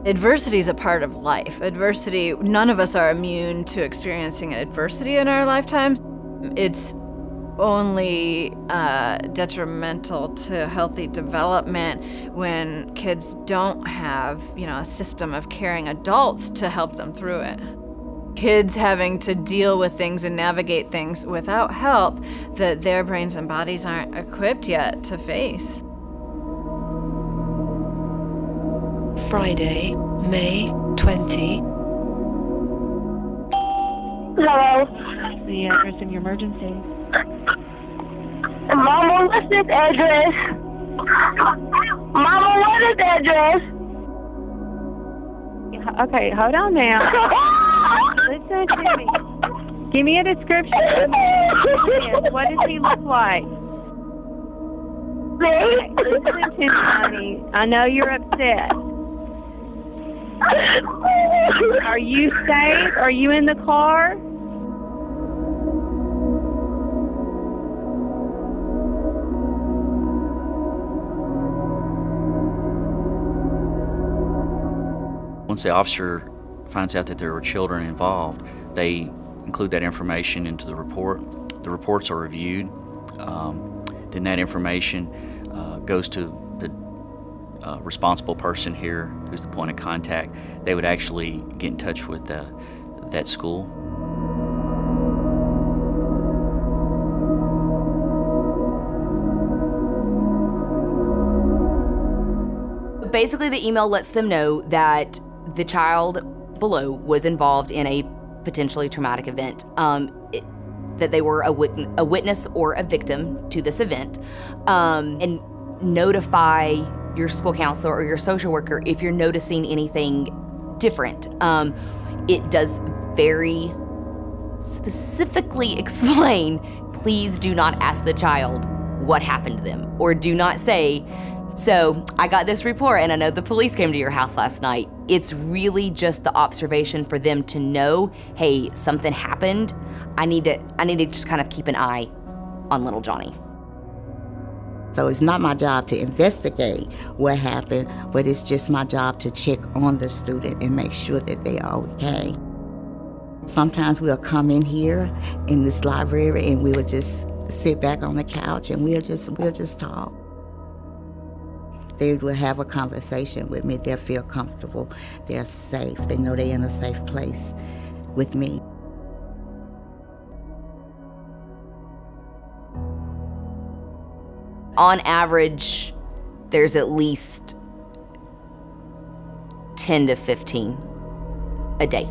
Adversity is a part of life. Adversity, none of us are immune to experiencing adversity in our lifetimes. It's only detrimental to healthy development when kids don't have, a system of caring adults to help them through it. Kids having to deal with things and navigate things without help that their brains and bodies aren't equipped yet to face. Friday, May 20. Hello. The address in your emergency. Mama, what's this address? Mama, what is the address? Okay, hold on now. Listen to me. Give me a description. What does he look like? Okay, listen to me, honey. I know you're upset. Are you safe? Are you in the car? Once the officer finds out that there were children involved, they include that information into the report. The reports are reviewed. Then that information goes to the responsible person here, who's the point of contact. They would actually get in touch with that school. Basically, the email lets them know that the child below was involved in a potentially traumatic event, that they were a witness or a victim to this event, and notify your school counselor or your social worker if you're noticing anything different. It does very specifically explain, please do not ask the child what happened to them, or do not say, so I got this report and I know the police came to your house last night. It's really just the observation for them to know, hey, something happened. I need to just kind of keep an eye on little Johnny. So it's not my job to investigate what happened, but it's just my job to check on the student and make sure that they are okay. Sometimes we'll come in here in this library and we'll just sit back on the couch and we'll just talk. They will have a conversation with me. They'll feel comfortable. They're safe. They know they're in a safe place with me. On average, there's at least 10 to 15 a day.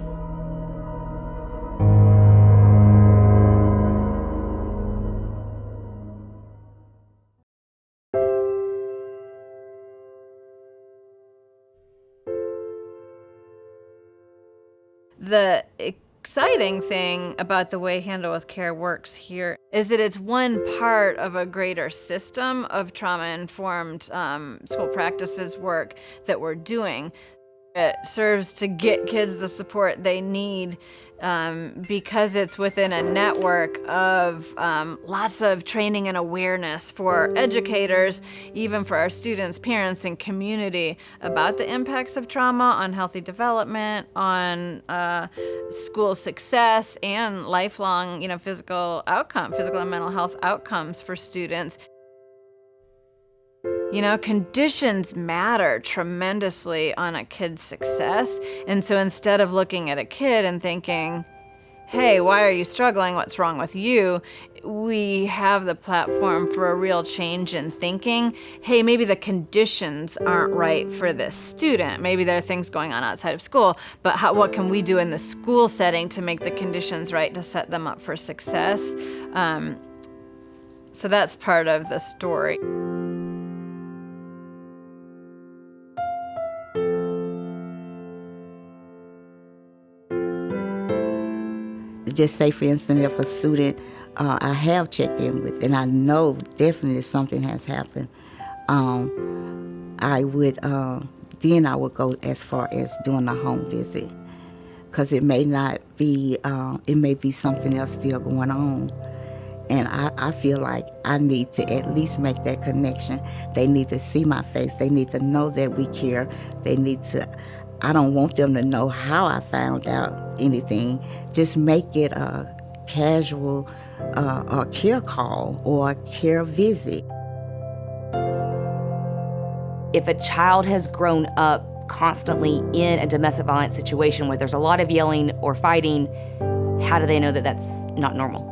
The exciting thing about the way Handle with Care works here is that it's one part of a greater system of trauma-informed school practices work that we're doing. It serves to get kids the support they need because it's within a network of lots of training and awareness for educators, even for our students, parents, and community about the impacts of trauma on healthy development, on school success, and lifelong, physical and mental health outcomes for students. Conditions matter tremendously on a kid's success. And so instead of looking at a kid and thinking, hey, why are you struggling? What's wrong with you? We have the platform for a real change in thinking. Hey, maybe the conditions aren't right for this student. Maybe there are things going on outside of school, but what can we do in the school setting to make the conditions right to set them up for success? So that's part of the story. Just say, for instance, if a student I have checked in with, and I know definitely something has happened, I would go as far as doing a home visit, because it may not be, it may be something else still going on. And I feel like I need to at least make that connection. They need to see my face. They need to know that we care. I don't want them to know how I found out anything. Just make it a casual a care call or a care visit. If a child has grown up constantly in a domestic violence situation where there's a lot of yelling or fighting, how do they know that that's not normal?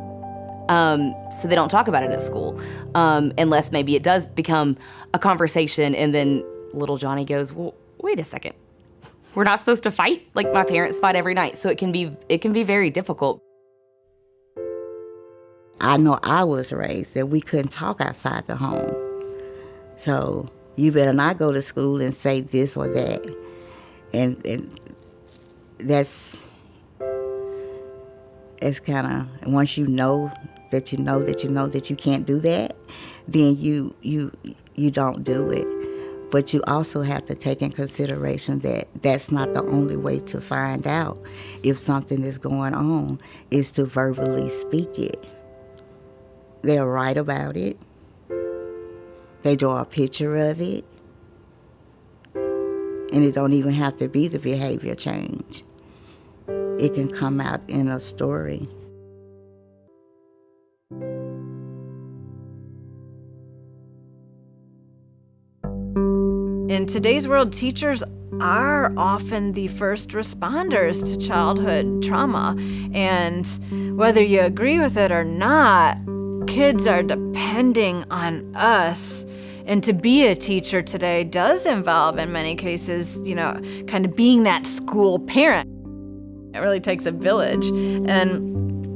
So they don't talk about it at school, unless maybe it does become a conversation and then little Johnny goes, well, wait a second. We're not supposed to fight? Like my parents fight every night. So it can be very difficult. I know I was raised that we couldn't talk outside the home. So you better not go to school and say this or that. And that's, it's kind of, once you know that you can't do that, then you don't do it. But you also have to take in consideration that that's not the only way to find out if something is going on, is to verbally speak it. They'll write about it. They draw a picture of it. And it don't even have to be the behavior change. It can come out in a story. In today's world, teachers are often the first responders to childhood trauma. And whether you agree with it or not, kids are depending on us. And to be a teacher today does involve, in many cases, kind of being that school parent. It really takes a village. And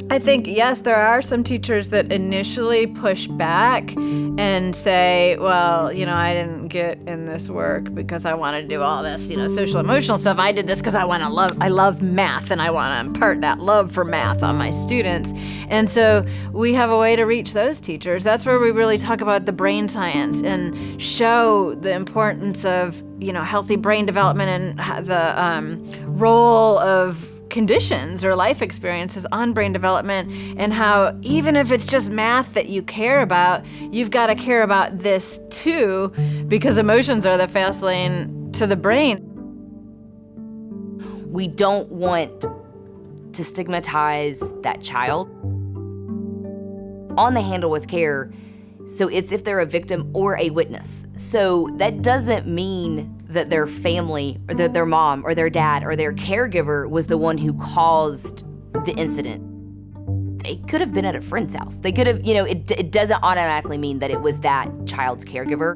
I think, yes, there are some teachers that initially push back and say, well, I didn't get in this work because I want to do all this, social emotional stuff. I did this because I love math and I want to impart that love for math on my students. And so we have a way to reach those teachers. That's where we really talk about the brain science and show the importance of, healthy brain development and the role of conditions or life experiences on brain development, and how even if it's just math that you care about, you've got to care about this too, because emotions are the fast lane to the brain. We don't want to stigmatize that child. On the handle with care, so it's if they're a victim or a witness. So that doesn't mean that their family or that their mom or their dad or their caregiver was the one who caused the incident. They could have been at a friend's house. They could have, it doesn't automatically mean that it was that child's caregiver.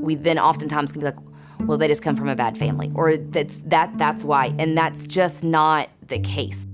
We then oftentimes can be like, well, they just come from a bad family, or that's why, and that's just not the case.